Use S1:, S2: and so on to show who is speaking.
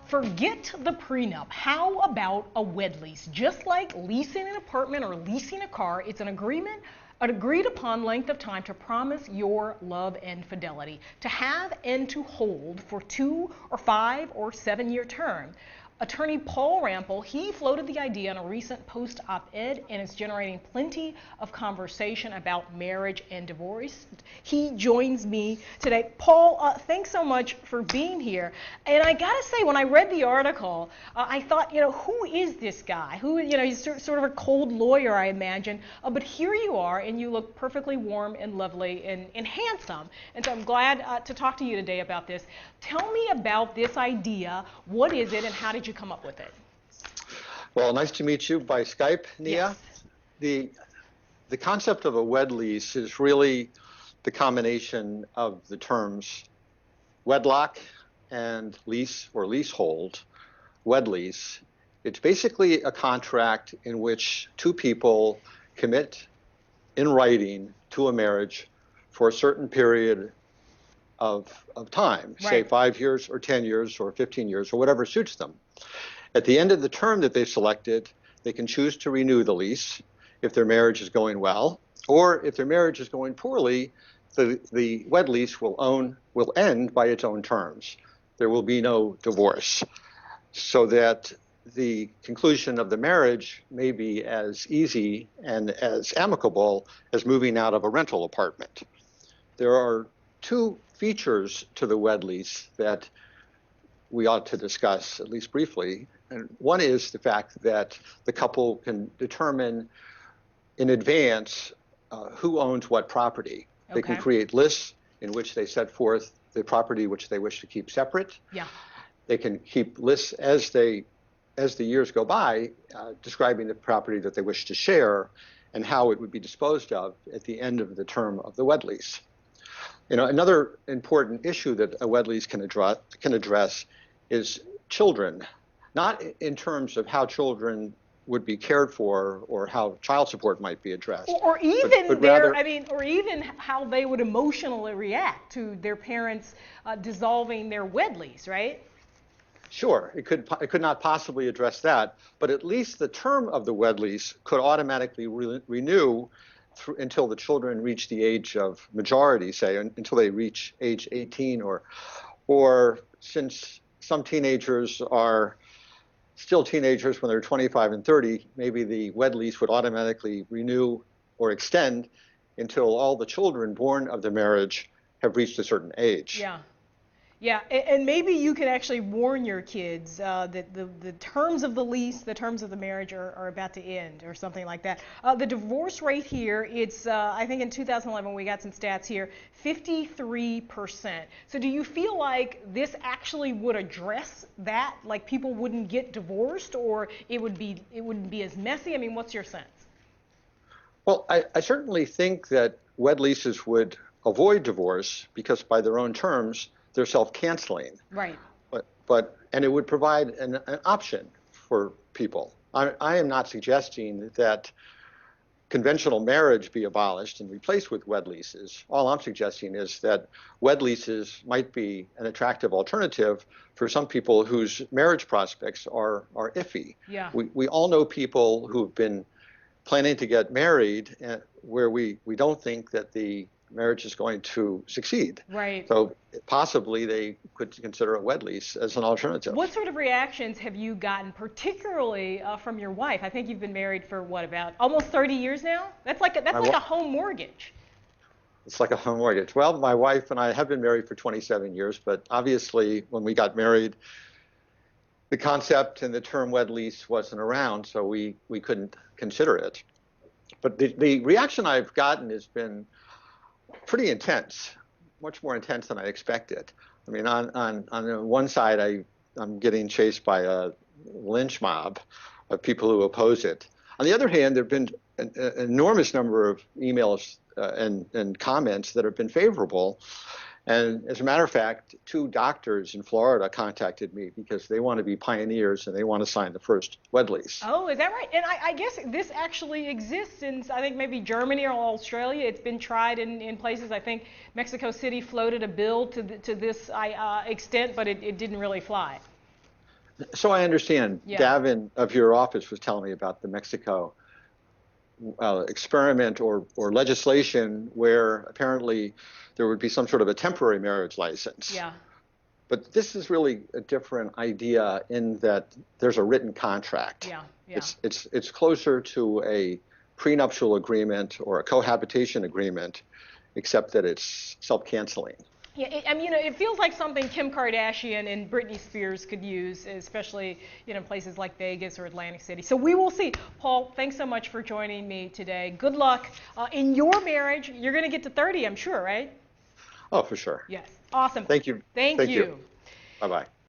S1: Forget the prenup. How about a wed lease? Just like leasing an apartment or leasing a car, it's an agreement, an agreed upon length of time to promise your love and fidelity, to have and to hold for 2 or 5 or 7-year term. Attorney Paul Rampell, he floated the idea in a recent post op-ed, and it's generating plenty of conversation about marriage and divorce. He joins me today. Paul, thanks so much for being here. And I gotta say, when I read the article, I thought, who is this guy? He's sort of a cold lawyer, I imagine. But here you are, and you look perfectly warm and lovely and handsome. And so I'm glad to talk to you today about this. Tell me about this idea. What is it, and how did you come up with it?
S2: Well, nice to meet you by Skype, Nia.
S1: Yes.
S2: The concept of a wed lease is really the combination of the terms wedlock and lease or leasehold. Wed lease. It's basically a contract in which two people commit in writing to a marriage for a certain period of time,
S1: right.
S2: Say 5 years or 10 years or 15 years or whatever suits them. At the end of the term that they've selected, they can choose to renew the lease if their marriage is going well, or if their marriage is going poorly, the wed lease will end by its own terms. There will be no divorce, so that the conclusion of the marriage may be as easy and as amicable as moving out of a rental apartment. There are two features to the wed lease that we ought to discuss, at least briefly. And one is the fact that the couple can determine in advance who owns what property.
S1: Okay.
S2: They can create lists in which they set forth the property which they wish to keep separate.
S1: Yeah.
S2: They can keep lists as the years go by, describing the property that they wish to share and how it would be disposed of at the end of the term of the wed lease. Another important issue that a wed lease can address is children, not in terms of how children would be cared for or how child support might be addressed,
S1: or even
S2: but
S1: or even how they would emotionally react to their parents dissolving their wed lease, right?
S2: Sure, it could not possibly address that, but at least the term of the wed lease could automatically renew until the children reach the age of majority, say, until they reach age 18, or since some teenagers are still teenagers when they're 25 and 30, maybe the wed lease would automatically renew or extend until all the children born of the marriage have reached a certain age.
S1: Yeah. Yeah, and maybe you can actually warn your kids that the terms of the lease, the terms of the marriage are about to end or something like that. The divorce rate here, it's, I think in 2011, we got some stats here, 53%. So do you feel like this actually would address that? Like people wouldn't get divorced, or it wouldn't be as messy? I mean, what's your sense?
S2: Well, I certainly think that wed leases would avoid divorce because by their own terms, they're self-canceling.
S1: Right.
S2: And it would provide an option for people. I am not suggesting that conventional marriage be abolished and replaced with wed leases. All I'm suggesting is that wed leases might be an attractive alternative for some people whose marriage prospects are iffy.
S1: Yeah.
S2: We all know people who've been planning to get married where we don't think that the marriage is going to succeed.
S1: Right.
S2: So possibly they could consider a wed lease as an alternative.
S1: What sort of reactions have you gotten, particularly from your wife? I think you've been married for what, about almost 30 years now? That's like a home mortgage.
S2: It's like a home mortgage. Well, my wife and I have been married for 27 years, but obviously when we got married, the concept and the term wed lease wasn't around, so we couldn't consider it. But the reaction I've gotten has been pretty intense, much more intense than I expected. I mean, on one side, I'm getting chased by a lynch mob of people who oppose it. On the other hand, there have been an enormous number of emails and comments that have been favorable. And as a matter of fact, 2 doctors in Florida contacted me because they want to be pioneers and they want to sign the first wed lease.
S1: Oh, is that right? And I guess this actually exists in, I think, maybe Germany or Australia. It's been tried in places. I think Mexico City floated a bill to this extent, but it didn't really fly.
S2: So I understand.
S1: Yeah.
S2: Gavin of your office was telling me about the Mexico experiment or legislation where apparently there would be some sort of a temporary marriage license.
S1: Yeah.
S2: But this is really a different idea in that there's a written contract.
S1: Yeah. Yeah.
S2: It's closer to a prenuptial agreement or a cohabitation agreement, except that it's self-canceling.
S1: Yeah, I mean, you know, it feels like something Kim Kardashian and Britney Spears could use, especially, you know, places like Vegas or Atlantic City. So we will see. Paul, thanks so much for joining me today. Good luck in your marriage. You're going to get to 30, I'm sure, right?
S2: Oh, for sure.
S1: Yes. Awesome.
S2: Thank you.
S1: Thank
S2: Thank
S1: you.
S2: you. Bye-bye.